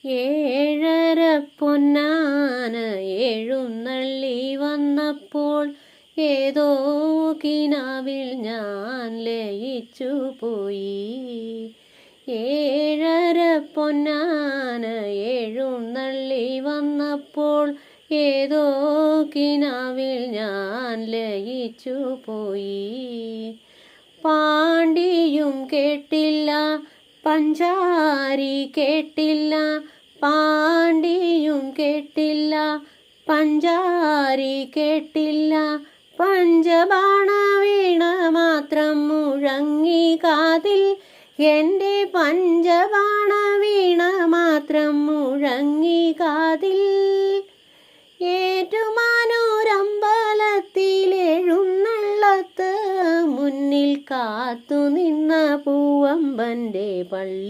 ഏഴര പൊന്നാന എഴുന്നള്ളി വന്നപ്പോൾ ഏതോ കിനാവിൽ ഞാൻ ലയിച്ചു പോയി. ഏഴര പൊന്നാന എഴുന്നള്ളി വന്നപ്പോൾ ഏതോ കിനാവിൽ ഞാൻ ലയിച്ചു പോയി. പാണ്ടിയും കേട്ടില്ല, പഞ്ചാരി കേട്ടില്ല, പാണ്ടിയും കേട്ടില്ല, പഞ്ചാരി കേട്ടില്ല. പഞ്ചബാണ വീണ മാത്രം മുഴങ്ങി കാതിൽ, എൻ്റെ പഞ്ചബാണ വീണ മാത്രം മുഴങ്ങി കാതിൽ. ഏറ്റുമാനൂരമ്പലത്തിലെഴുന്നള്ളത്ത് മുന്നിൽ കാത്തു നിന്ന പൂവമ്പൻ്റെ പള്ളി